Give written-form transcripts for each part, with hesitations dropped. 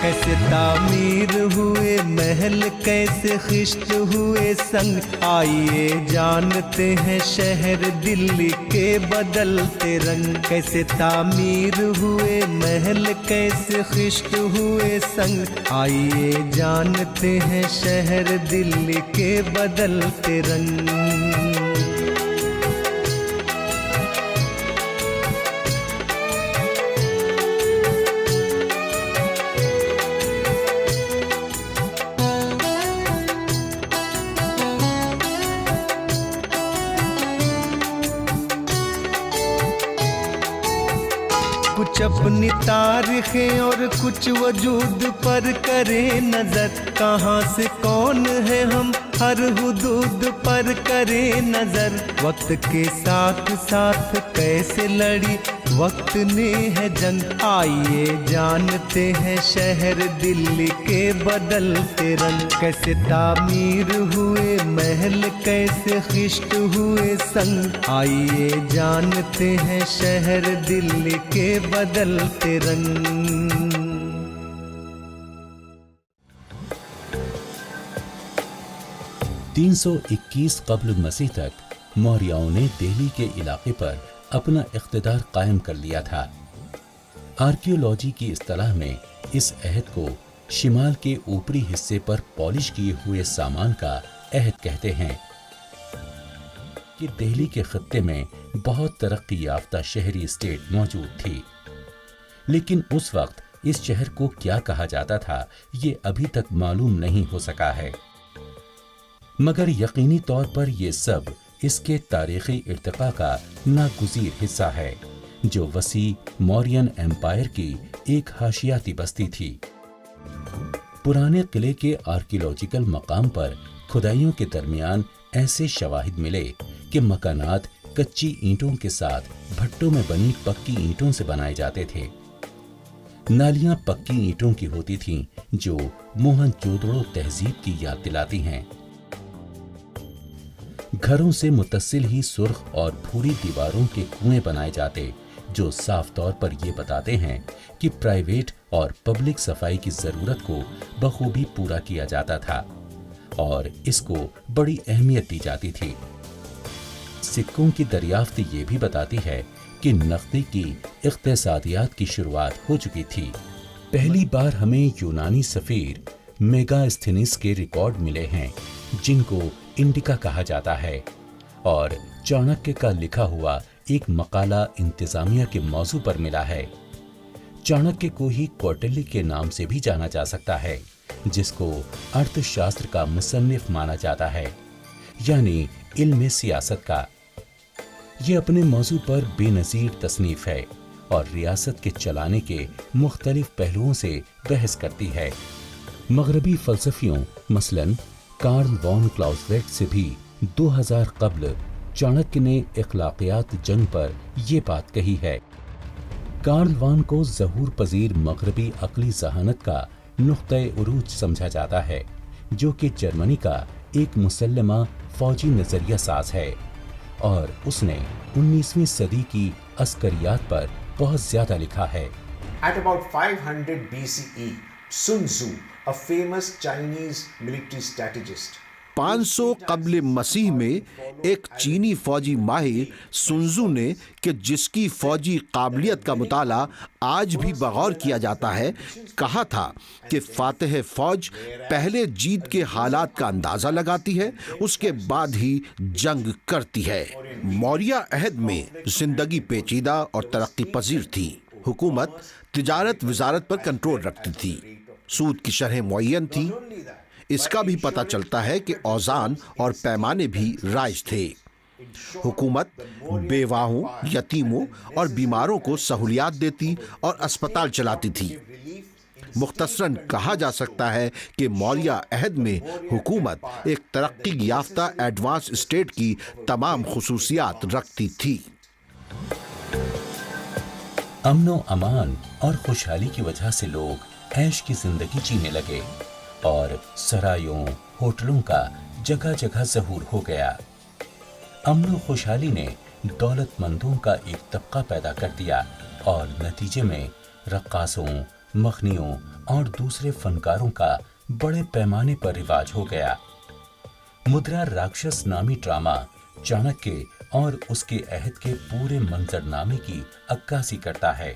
कैसे तामीर हुए महल, कैसे खिश्त हुए संग। आइए जानते हैं शहर दिल्ली के बदलते रंग। कैसे तामीर हुए महल, कैसे खिश्त हुए संग। आइए जानते हैं शहर दिल्ली के बदलते रंग। कुछ अपनी तारीखें और कुछ वजूद पर करे नजर। कहाँ से कौन है हम हर हुदूद पर करे नजर। वक्त के साथ साथ कैसे लड़ी वक्त ने है जंग। आइए जानते हैं शहर दिल्ली के बदलते रंग। कैसे तामीर हुए महल, कैसे खिश्त हुए संग। आइए जानते हैं शहर दिल्ली के बदलते रंग। 321 कब्ल मसीह तक मौर्यों ने दिल्ली के इलाके पर अपना इख्तिदार कायम कर लिया था। आर्कियोलॉजी की इस्तिलाह में इस अहद को शिमाल के ऊपरी हिस्से पर पॉलिश किए हुए सामान का अहद कहते हैं कि दिल्ली के खत्ते में बहुत तरक्की याफ्ता शहरी स्टेट मौजूद थी, लेकिन उस वक्त इस शहर को क्या कहा जाता था ये अभी तक मालूम नहीं हो सका है। मगर यकीनी तौर पर ये सब इसके तारीखी इर्तिका का नागुज़ीर हिस्सा है, जो वसी मौर्यन एम्पायर की एक हाशियाती बस्ती थी। पुराने किले के आर्कियोलॉजिकल मकाम पर खुदाइयों के दरमियान ऐसे शवाहिद मिले कि मकानात कच्ची ईंटों के साथ भट्टों में बनी पक्की ईंटों से बनाए जाते थे। नालियां पक्की ईंटों की होती थीं, जो मोहनजोदड़ो तहजीब की याद दिलाती हैं। घरों से मुत्तसिल ही सुर्ख और भूरी दीवारों के कुएं बनाए जाते, जो साफ तौर पर ये बताते हैं कि प्राइवेट और पब्लिक सफाई की जरूरत को बखूबी पूरा किया जाता था और इसको बड़ी अहमियत दी जाती थी। सिक्कों की दरियाफ्त ये भी बताती है कि नकदी की इक्तिसादियात की शुरुआत हो चुकी थी। पहली बार हमें यूनानी सफीर मेगास्थनीस के रिकॉर्ड मिले हैं, जिनको इंडिका कहा जाता है, और चाणक्य का लिखा हुआ एक मकाला इंतजामिया के मौजू पर मिला है। चाणक्य को ही कौटिल्य के नाम से भी जाना जा सकता है, जिसको अर्थशास्त्र का मुसन्निफ माना जाता है, यानी इल्म सियासत का। ये अपने मौजू पर बेनज़ीर तसनीफ है और रियासत के चलाने के मुख्तलिफ पहलुओं से बहस करती है। मगरबी फलसफियों मसलन कार्ल वॉन क्लाउज़विट्ज़ से भी 2000 कब्ल चाणक्य ने इखलाकियात जंग पर यह बात कही है। कार्ल वॉन को ज़हूर पजीर मगरबी अक्ली ज़हानत का नुक्ते उरूज समझा जाता है, जो कि जर्मनी का एक मुसल्लमा फौजी नजरिया साज है, और उसने 19वीं सदी की अस्करियात पर बहुत ज्यादा लिखा है। At about 500 BCE, Sun Tzu, a famous Chinese military strategist, 500 कब्ल मसीह में एक चीनी फौजी माहिर सुनजू ने, कि जिसकी फौजी काबिलियत का मुताला आज भी बगौर किया जाता है, कहा था कि फातिह फौज पहले जीत के हालात का अंदाजा लगाती है, उसके बाद ही जंग करती है। मौर्य अहद में जिंदगी पेचीदा और तरक्की पजीर थी। हुकूमत तिजारत वजारत पर कंट्रोल रखती थी, सूद की शरह मुअय्यन थी। इसका भी पता चलता है कि औज़ान और पैमाने भी राइज थे। हुकूमत बेवाहों, यतीमों और बीमारों को सहूलियात देती और अस्पताल चलाती थी। मुख्तसरन कहा जा सकता है कि मौर्य अहद में हुकूमत एक तरक्की याफ्ता एडवांस स्टेट की तमाम खुसूसियात रखती थी। अमनो अमान और खुशहाली की वजह से लोग ऐश की जिंदगी जीने लगे और सरायों, होटलों का जगह जगह ज़हूर हो गया। अमन खुशहाली ने दौलतमंदों का एक तबका पैदा कर दिया और नतीजे में रक्कासों, मखनियों और दूसरे फनकारों का बड़े पैमाने पर रिवाज हो गया। मुद्रा राक्षस नामी ड्रामा चाणक्य और उसके अहद के पूरे मंजरनामे की अक्कासी करता है।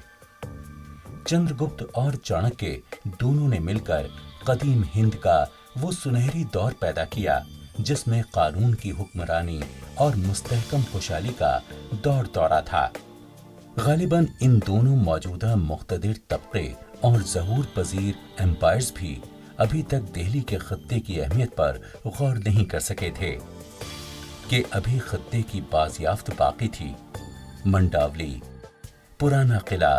चंद्रगुप्त और चाणक्य दोनों ने मिलकर कदीम हिंद का वो सुनहरी दौर पैदा किया जिसमें कानून की हुक्मरानी और मुस्तहकम खुशहाली का दौर दौरा था। गालिबन इन दोनों मौजूदा मुख्तदिर तबके और ज़हूर पजीर एम्पायर्स भी अभी तक दिल्ली के खत्ते की अहमियत पर गौर नहीं कर सके थे कि अभी खत्ते की बाजियाफ्त बाकी थी। मंडावली, पुराना किला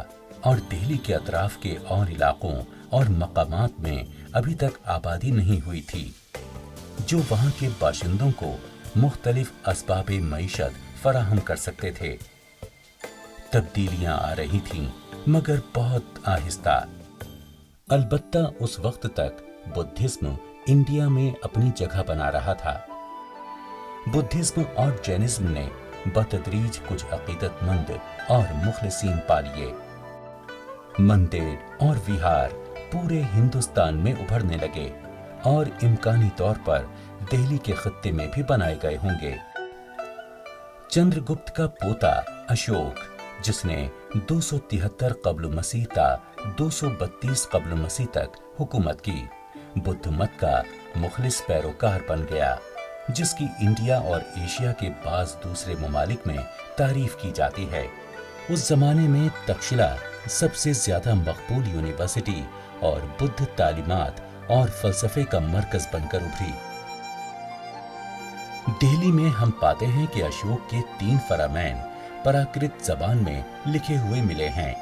और दिल्ली के अतराफ के और इलाकों और मकामात में अभी तक आबादी नहीं हुई थी जो वहाँ के बाशिंदों को मुख्तलिफ असबाब मईशत फराहम कर सकते थे। तब्दीलियां आ रही थीं मगर बहुत आहिस्ता। अलबत्ता उस वक्त तक बुद्धिज्म इंडिया में अपनी जगह बना रहा था। बुद्धिज्म और जैनिज्म ने बतदरीज कुछ अकीदतमंद और मुखलिसीन पा लिए। मंदिर और विहार पूरे हिंदुस्तान में उभरने लगे और इम्कानी तौर पर दिल्ली के खत्ते में भी बनाए गए होंगे। चंद्रगुप्त का पोता अशोक, जिसने 273 कब्ल मसीह ता 232 कब्ल मसीह तक हुकूमत की, बुद्ध मत का मुखलिस पैरोकार बन गया जिसकी इंडिया और एशिया के बाज दूसरे ममालिक में तारीफ की जाती है। उस जमाने में तक्षशिला सबसे ज्यादा मकबूल यूनिवर्सिटी और बुद्ध तालीमात और फलसफे का मरकज बनकर उभरी। दिल्ली में हम पाते हैं कि अशोक के 3 फरामैन प्राकृत जबान में लिखे हुए मिले हैं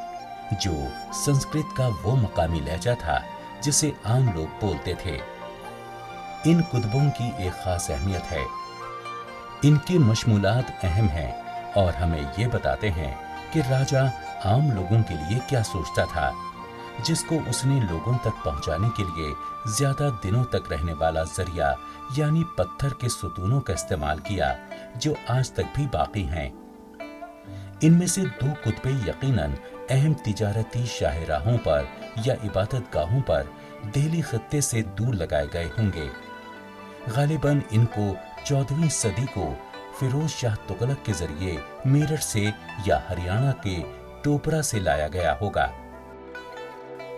जो संस्कृत का वो मकामी लहजा था जिसे आम लोग बोलते थे। इन कुतुबों की एक खास अहमियत है। इनके मशमूलात अहम हैं और हमें ये बताते हैं कि राजा आम लोगों के लिए क्या सोचता था, जिसको उसने लोगों तक पहुंचाने के लिए ज्यादा दिनों तक रहने वाला जरिया यानी पत्थर के सुतूनों का इस्तेमाल किया जो आज तक भी बाकी हैं। इनमें से 2 कुतबे यकीनन अहम तिजारती शाहराहों पर या इबादत गाहों पर दिल्ली खत्ते से दूर लगाए गए होंगे। गालिबन इनको 14वीं सदी को फिरोज शाह तुगलक के जरिए मेरठ से या हरियाणा के टोपरा से लाया गया होगा।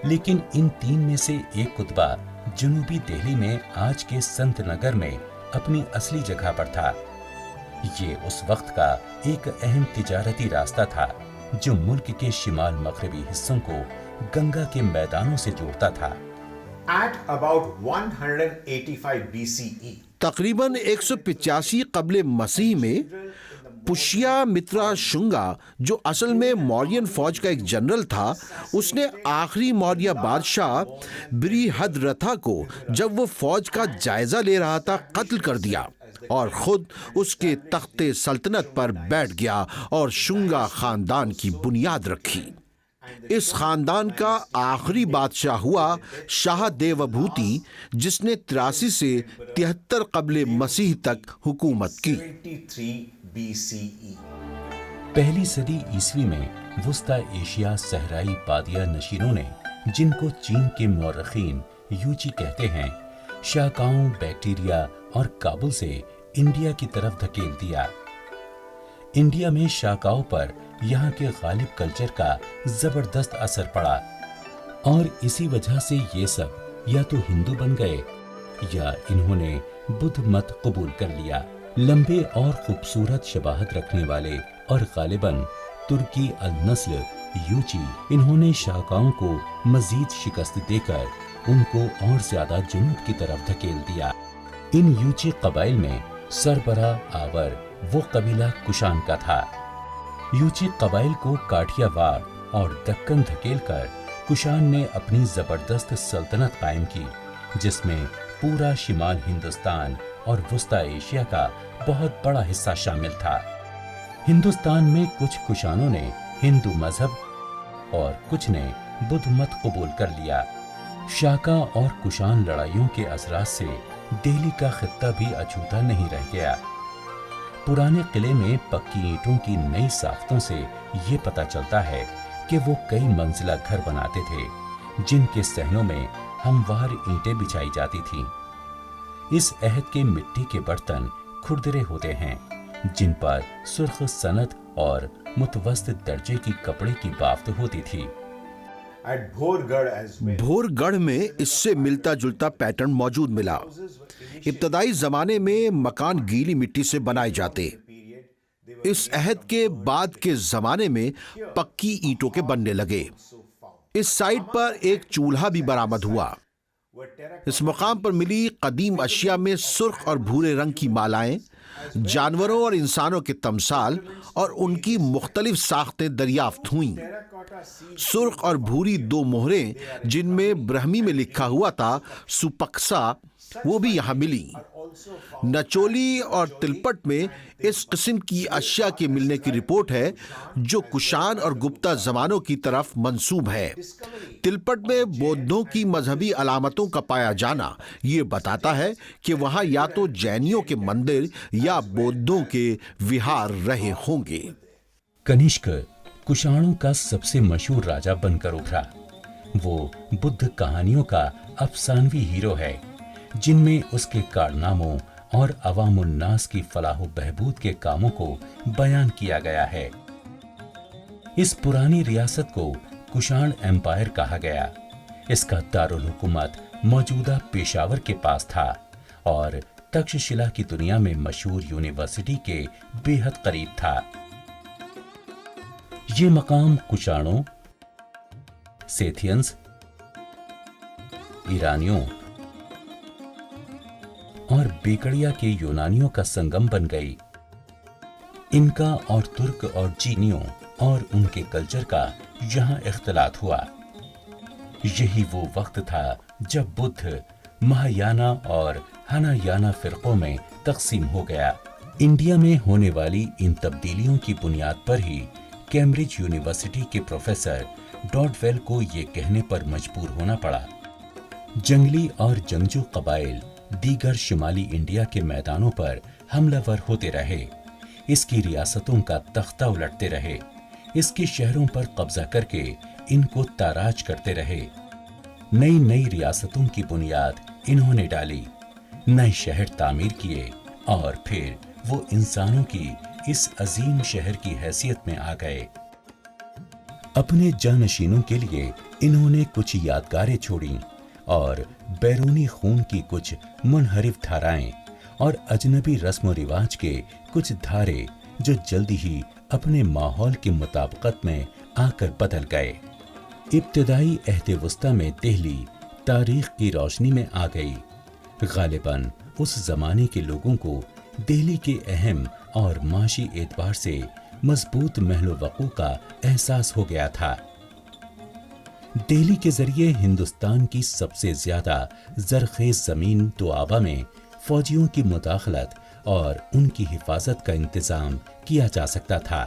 लेकिन इन 3 में से एक कुतबा जनूबी दिल्ली में आज के संत नगर में अपनी असली जगह पर था। ये उस वक्त का एक अहम तिजारती रास्ता था जो मुल्क के शिमाल मगरबी हिस्सों को गंगा के मैदानों से जोड़ता था। At about 185 BCE, तकरीबन 185 कब्ल मसीह में पुष्या मित्रा शुंगा, जो असल में मौर्यन फौज का एक जनरल था, उसने आखिरी मौर्य बादशाह बृहद्रथा को जब वो फौज का जायजा ले रहा था कत्ल कर दिया और खुद उसके तख्ते सल्तनत पर बैठ गया और शुंगा खानदान की बुनियाद रखी। इस खानदान का आखिरी बादशाह हुआ शाह देवभूति, जिसने 83 से 73 कब्ल मसीह तक हुकूमत की। 23 BCE. पहली सदी ईस्वी में वुस्ता एशिया सहराई बादिया नशीनों ने, जिनको चीन के मौरखीन यूची कहते हैं, शाकाओं, बैक्टीरिया और काबुल से इंडिया की तरफ धकेल दिया। इंडिया में शाकाओं पर यहाँ के गालिब कल्चर का जबरदस्त असर पड़ा और इसी वजह से ये सब या तो हिंदू बन गए या इन्होंने बुद्ध मत कबूल कर लिया। लंबे और खूबसूरत शबाहत रखने वाले और गालिबन तुर्की अल-नस्ल यूची, इन्होंने शाकाओं को मजीद शिकस्त देकर उनको और ज्यादा जुनूब की तरफ धकेल दिया। इन यूची कबाइल में सरबरा आवर वो कबीला कुशान का था। यूची कबाइल को काठियावाड़ और दक्कन धकेलकर कुशान ने अपनी जबरदस्त सल्तनत कायम की, जिसमें पूरा शिमाल हिंदुस्तान और वुस्ता एशिया का बहुत बड़ा हिस्सा शामिल था। हिंदुस्तान में कुछ कुशानों ने हिंदू मजहब और कुछ ने बुद्ध मत कबूल कर लिया। शाका और कुशान लड़ाइयों के असरात से दिल्ली का खित्ता भी अछूता नहीं रह गया। पुराने किले में पक्की ईंटों की नई साख्तों से ये पता चलता है कि वो कई मंजिला घर बनाते थे जिनके सहनों में हमवार ईंटें बिछाई जाती थीं। इस अहद के मिट्टी के बर्तन खुरदरे होते हैं, जिन पर सुर्ख सनत और मुतवस्तित दर्जे की कपड़े की बाफ्त होती थी। At Bhorgarh as well. भोरगढ़ में इससे मिलता जुलता पैटर्न मौजूद मिला। इब्तदाई जमाने में मकान गीली मिट्टी से बनाए जाते। इस अहद के बाद के जमाने में पक्की ईंटों के बनने लगे। इस साइट पर एक चूल्हा भी बरामद हुआ। इस मुकाम पर मिली कदीम अशिया में सुर्ख और भूरे रंग की मालाएं, जानवरों और इंसानों के तमसाल और उनकी मुख्तलिफ साख्तें दरियाफ्त हुईं। सुर्ख और भूरी दो मोहरें जिनमें ब्रह्मी में लिखा हुआ था सुपक्सा, वो भी यहाँ मिली। नचोली और तिलपट में इस किस्म की अशिया के मिलने की रिपोर्ट है, जो कुषाण और गुप्ता जमानों की तरफ मंसूब है। तिलपट में बौद्धों की मजहबी अलामतों का पाया जाना ये बताता है कि वहाँ या तो जैनियों के मंदिर या बौद्धों के विहार रहे होंगे। कनिष्क कुषाणों का सबसे मशहूर राजा बनकर उभरा। वो बुद्ध कहानियों का अफसानवी हीरो है, जिनमें उसके कारनामों और अवामुन्नास की फलाह बहबूद के कामों को बयान किया गया है। इस पुरानी रियासत को कुषाण एम्पायर कहा गया। इसका दारुल हुकूमत मौजूदा पेशावर के पास था और तक्षशिला की दुनिया में मशहूर यूनिवर्सिटी के बेहद करीब था। ये मकाम कुषाणों, सेथियंस, ईरानियों और बेकड़िया के यूनानियों का संगम बन गई। इनका और तुर्क और चीनियों और उनके कल्चर का यहाँ इख्तिलात हुआ। यही वो वक्त था जब बुद्ध महायाना और हनायाना फिरकों में तकसीम हो गया। इंडिया में होने वाली इन तब्दीलियों की बुनियाद पर ही कैम्ब्रिज यूनिवर्सिटी के प्रोफेसर डॉडवेल को ये कहने पर मजबूर होना पड़ा, जंगली और जंगजू कबाइल दीगर शुमाली इंडिया के मैदानों पर हमलावर होते रहे, इसकी रियासतों का तख्ता उलटते रहे, इसके शहरों पर कब्जा करके इनको ताराज करते रहे। नई नई रियासतों की बुनियाद इन्होंने डाली, नए शहर तामीर किए और फिर वो इंसानों की इस अजीम शहर की हैसियत में आ गए। अपने जानशीनों के लिए इन्होंने कुछ यादगारें छोड़ी और बैरूनी खून की कुछ मुनहरिफ धाराएं और अजनबी रस्म रिवाज के कुछ धारे जो जल्दी ही अपने माहौल के मुताबिकत में आकर बदल गए। इब्तिदाई अहद वस्ता में दिल्ली तारीख की रोशनी में आ गई। गालिबन उस जमाने के लोगों को दिल्ली के अहम और माशी एतबार से मजबूत महलो वक़ू का एहसास हो गया था। दिल्ली के जरिए हिंदुस्तान की सबसे ज्यादा जरखेज जमीन दोआबा में फौजियों की मुदाखलत और उनकी हिफाजत का इंतजाम किया जा सकता था।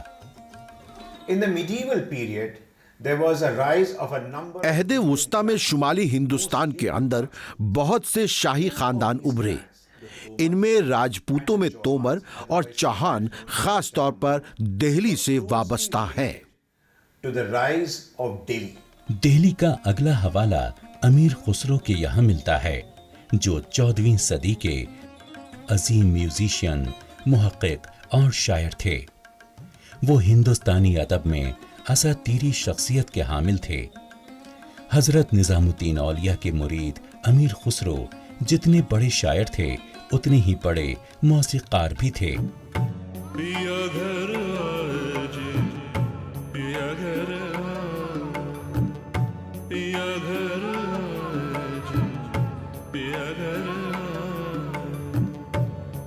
In the medieval period, there was a rise of a number. अहद वुस्ता में शुमाली हिंदुस्तान के अंदर बहुत से शाही खानदान उभरे। इनमें राजपूतों में तोमर और चौहान खास तौर पर दिल्ली से वाबस्ता हैं। To the rise of Delhi. Delhi का अगला हवाला अमीर खुसरो के यहाँ मिलता है, जो 14वीं सदी के अजीम म्यूजिशियन, मुहक्किक और शायर थे। वो हिंदुस्तानी अदब में असातीरी शख्सियत के हामिल थे। हजरत निजामुद्दीन औलिया के मुरीद अमीर खुसरो जितने बड़े शायर थे, उतने ही बड़े मौसीकार भी थे। पिया घर आज, पिया घर पिया घर आज, पिया घर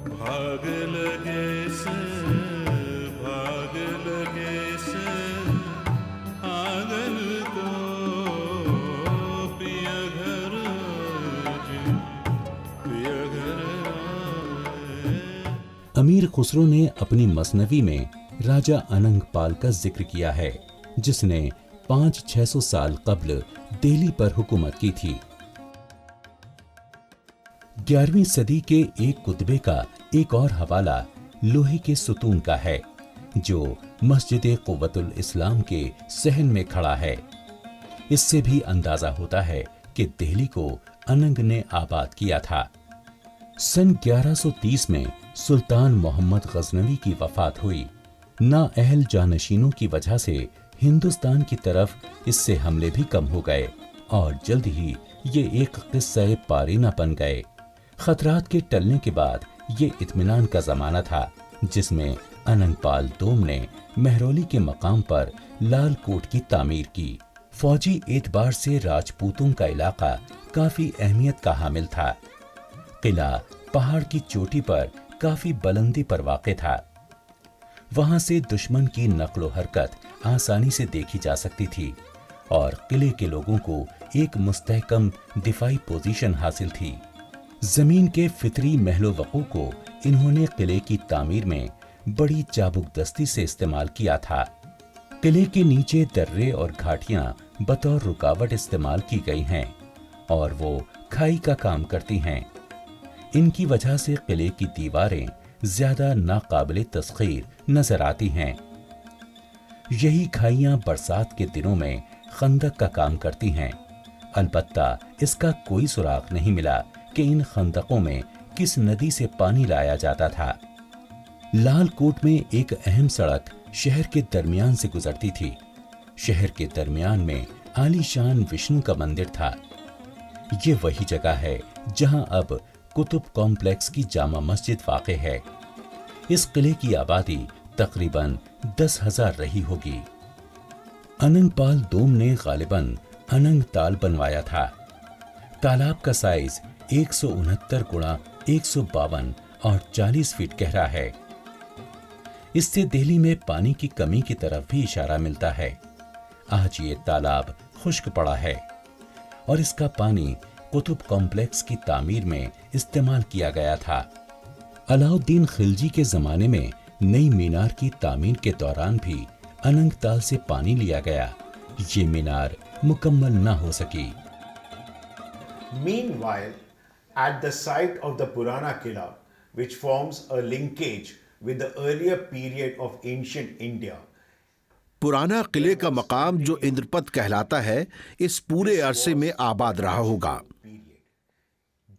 भाग लगे से आंगन को, पिया घर आज, पिया घर आए। अमीर खुसरो ने अपनी मसनवी में राजा अनंग पाल का जिक्र किया है, जिसने 500-600 साल कब्ल दिल्ली पर हुकूमत की थी। 11वीं सदी के एक कुतबे का एक और हवाला लोहे के सुतून का है, जो मस्जिद कुव्वतुल इस्लाम के सहन में खड़ा है। اس سے بھی اندازہ ہوتا ہے کہ دہلی کو اننگ نے آباد کیا تھا۔ سن 1130 میں سلطان محمد غزنوی کی وفات ہوئی۔ نااہل جانشینوں کی وجہ سے ہندوستان کی طرف اس سے حملے بھی کم ہو گئے اور جلد ہی یہ ایک قصہ پارینہ بن گئے۔ خطرات کے ٹلنے کے بعد یہ اطمینان کا زمانہ تھا جس میں اننگ پال دوم نے مہرولی کے مقام پر لال کوٹ کی تعمیر کی۔ فوجی اعتبار سے راجپوتوں کا علاقہ کافی اہمیت کا حامل تھا۔ قلعہ پہاڑ کی چوٹی پر کافی بلندی پر واقع تھا۔ وہاں سے دشمن کی نقل و حرکت آسانی سے دیکھی جا سکتی تھی اور قلعے کے لوگوں کو ایک مستحکم دفاعی پوزیشن حاصل تھی۔ زمین کے فطری محل و وقوع کو انہوں نے قلعے کی تعمیر میں بڑی چابک دستی سے استعمال کیا تھا۔ قلعے کے نیچے درے اور گھاٹیاں بطور رکاوٹ استعمال کی گئی ہیں اور وہ کھائی کا کام کرتی ہیں۔ ان کی وجہ سے قلعے کی دیواریں زیادہ ناقابل تسخیر نظر آتی ہیں۔ یہی کھائیاں برسات کے دنوں میں خندق کا کام کرتی ہیں۔ البتہ اس کا کوئی سراغ نہیں ملا کہ ان خندقوں میں کس ندی سے پانی لایا جاتا تھا۔ لال کوٹ میں ایک اہم سڑک شہر کے درمیان سے گزرتی تھی۔ شہر کے درمیان میں عالی شان وشنو کا مندر تھا۔ یہ وہی جگہ ہے جہاں اب قطب کمپلیکس کی جامع مسجد واقع ہے۔ اس قلعے کی آبادی تقریباً 10,000 رہی ہوگی۔ اننگ پال دوم نے غالباً اننگ تال بنوایا تھا۔ تالاب کا سائز 169 گنا 152 اور 40 فٹ گہرا ہے۔ اس سے دہلی میں پانی کی کمی کی طرف بھی اشارہ ملتا ہے۔ آج یہ تالاب خشک پڑا ہے اور اس کا پانی قطب کمپلیکس کی تعمیر میں استعمال کیا گیا تھا۔ علاؤ الدین خلجی کے زمانے میں نئی مینار کی تعمیر کے دوران بھی اننگ تال سے پانی لیا گیا۔ یہ مینار مکمل نہ ہو سکی۔ Meanwhile, at the site of the Purana Qila, which forms a linkage with the earlier period of ancient India, پرانا قلعے کا مقام جو اندرپت کہلاتا ہے اس پورے عرصے میں آباد رہا ہوگا۔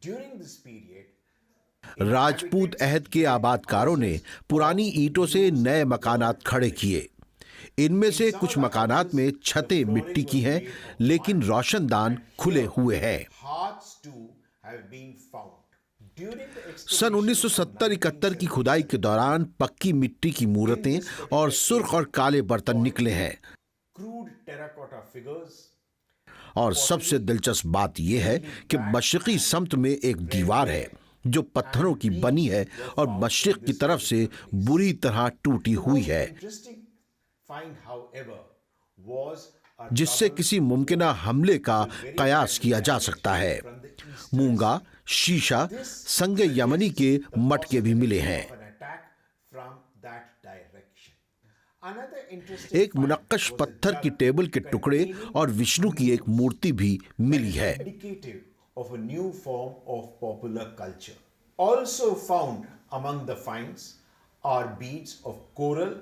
during this period, راجپوت عہد کے آباد کاروں نے پرانی اینٹوں سے نئے مکانات کھڑے کیے۔ ان میں سے کچھ مکانات میں چھتیں مٹی کی ہیں لیکن روشن دان کھلے ہوئے ہیں۔ hearts too have been found. During the سن 1970-71 کی کھدائی کے دوران پکی مٹی کی مورتیں اور سرخ اور کالے برتن نکلے ہیں، crude terracotta figures, اور سب سے دلچسپ بات یہ ہے کہ مشرقی سمت میں ایک دیوار ہے جو پتھروں کی بنی ہے اور مشرق کی طرف سے بری طرح ٹوٹی ہوئی ہے، interesting find however was a جس سے کسی ممکنہ حملے کا قیاس کیا جا سکتا ہے۔ مونگا، شیشہ، سنگ یمنی کے مٹکے بھی ملے ہیں۔ an attack from that direction. Another interesting ایک منقش پتھر کی ٹیبل کے ٹکڑے اور وشنو کی ایک مورتی بھی ملی ہے۔ indicative of a new form of popular culture. Also found among the finds are beads of coral,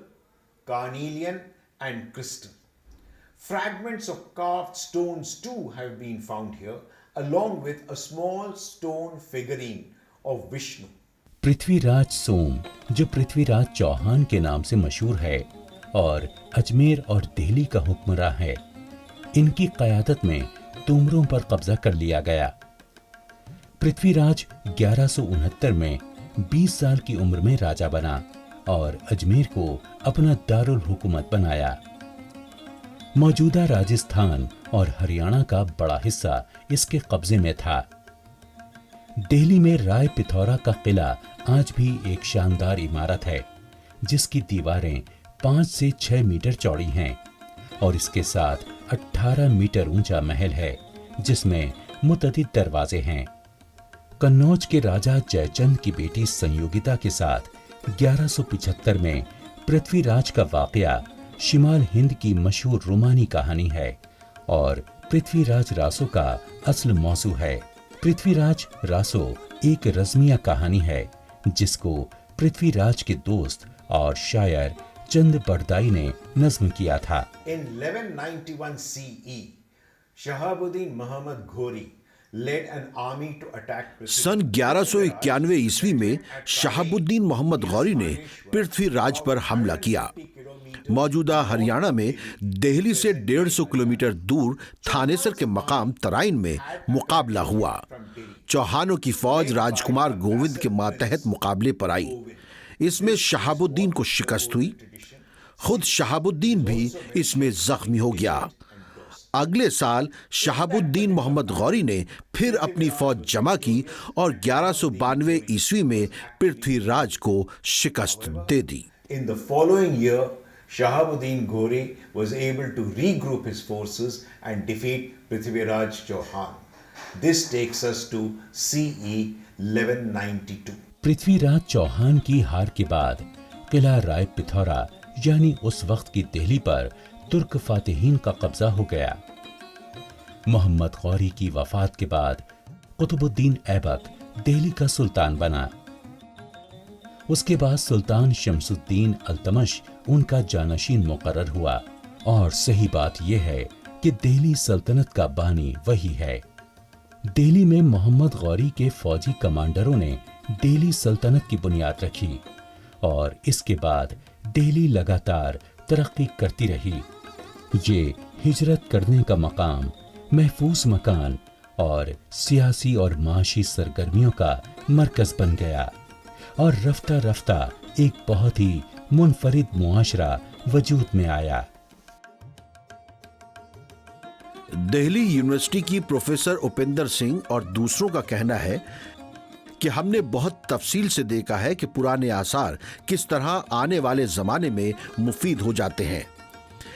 carnelian and crystal. Fragments of carved stones too have been found here, along with a small stone figurine of Vishnu. Prithvi Raj سوم جو پرتھوی راج چوہان کے نام سے مشہور ہے اور اجمیر اور دہلی کا حکمراں ہے، ان کی قیادت میں تومروں پر قبضہ کر لیا گیا۔ پرتھوی راج 1169 میں 20 سال کی عمر میں راجہ بنا اور اجمیر کو اپنا دارالحکومت بنایا۔ موجودہ راجستھان اور ہریانہ کا بڑا حصہ اس کے قبضے میں تھا۔ دہلی میں رائے پتھورا کا قلعہ آج بھی ایک شاندار عمارت ہے جس کی دیواریں 5 سے 6 میٹر چوڑی ہیں اور اس کے ساتھ 18 میٹر اونچا محل ہے جس میں متعدد دروازے ہیں۔ کنوج کے راجہ جے چند کی بیٹی سنیوگتا کے ساتھ 1175 میں پرتھوی راج کا واقعہ شمال ہند کی مشہور رومانی کہانی ہے اور پرتھوی راج راسو کا اصل موضوع ہے۔ پرتھوی راج راسو ایک رزمیہ کہانی ہے جس کو پرتھوی راج کے دوست اور شاعر چند بردائی نے نظم کیا تھا۔ In 1191 CE, Shahabuddin Muhammad Ghori led an army to attack सन 1191 ईस्वी में शहाबुद्दीन मोहम्मद गौरी ने पृथ्वीराज पर हमला किया। मौजूदा हरियाणा में दिल्ली से 150 किलोमीटर दूर थानेसर के मकाम तराइन में मुकाबला हुआ। चौहानों की फौज राजकुमार गोविंद के मातहत मुकाबले पर आई। इसमें शहाबुद्दीन को शिकस्त हुई। खुद शहाबुद्दीन भी इसमें जख्मी हो गया। अगले साल शहाबुद्दीन मोहम्मद गौरी ने फिर अपनी फौज जमा की और 1192 ईस्वी में पृथ्वीराज को शिकस्त दे दी। In the following year, Shahabuddin Ghori was able to regroup his forces and defeat Prithviraj Chauhan. This takes us to CE 1192. Prithviraj Chauhan की हार के बाद किला राय पिथौरा यानी उस वक्त की दिल्ली पर तुर्क फातिहीन का कब्जा हो गया। मोहम्मद गौरी की वफात के बाद कुतुबुद्दीन ऐबक दिल्ली का सुल्तान बना। उसके बाद सुल्तान शमसुद्दीन अल्तमश उनका जानशीन मुकर्रर हुआ। और सही बात यह है कि दिल्ली सल्तनत का बानी वही है। दिल्ली में मोहम्मद गौरी के फौजी कमांडरों ने दिल्ली सल्तनत की बुनियाद रखी और इसके बाद दिल्ली लगातार तरक्की करती रही। ये हिजरत करने का मकाम, महफूज मकान और सियासी और माशी सरगर्मियों का मरकज बन गया और रफ्ता रफ्ता एक बहुत ही मुनफरिद मुआशरा वजूद में आया। दिल्ली यूनिवर्सिटी की प्रोफेसर उपेंद्र सिंह और दूसरों का कहना है कि हमने बहुत तफसील से देखा है कि पुराने आसार किस तरह आने वाले जमाने में मुफीद हो जाते हैं।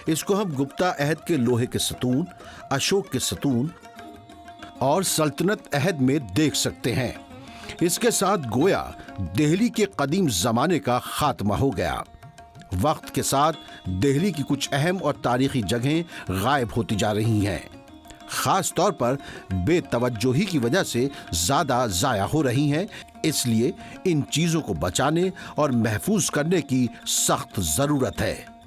इसको हम गुप्ता अहद के लोहे के सतून, अशोक के सतून और सल्तनत अहद में देख सकते हैं। इसके साथ गोया दिल्ली के कदीम जमाने का खात्मा हो गया। वक्त के साथ दिल्ली की कुछ अहम और तारीखी जगहें गायब होती जा रही हैं। खास तौर पर बेतवज्जोही की वजह से ज्यादा जाया हो रही हैं। इसलिए इन चीजों को बचाने और महफूज करने की सख्त जरूरत है।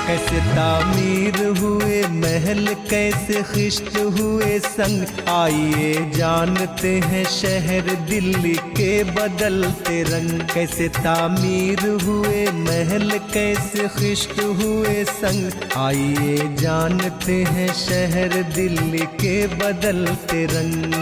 कैसे तामीर हुए महल, कैसे खिश्त हुए संग, आइए जानते हैं शहर दिल्ली के बदलते रंग। कैसे तामीर हुए महल, कैसे खिश्त हुए संग, आइए जानते हैं शहर दिल्ली के बदलते रंग।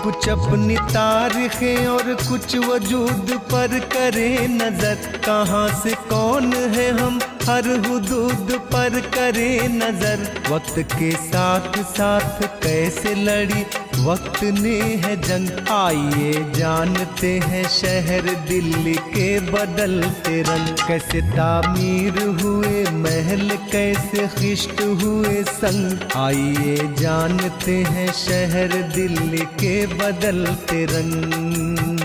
कुछ अपनी तारीखें और कुछ वजूद पर करें नजर, कहाँ से कौन है हम हर हुदूद पर करें नजर। वक्त के साथ साथ कैसे लड़ी वक्त ने है जंग, आइए जानते हैं शहर दिल्ली के बदलते रंग। कैसे तामीर हुए महल, कैसे खिश्त हुए संग, आइए जानते हैं शहर दिल्ली के बदलते रंग।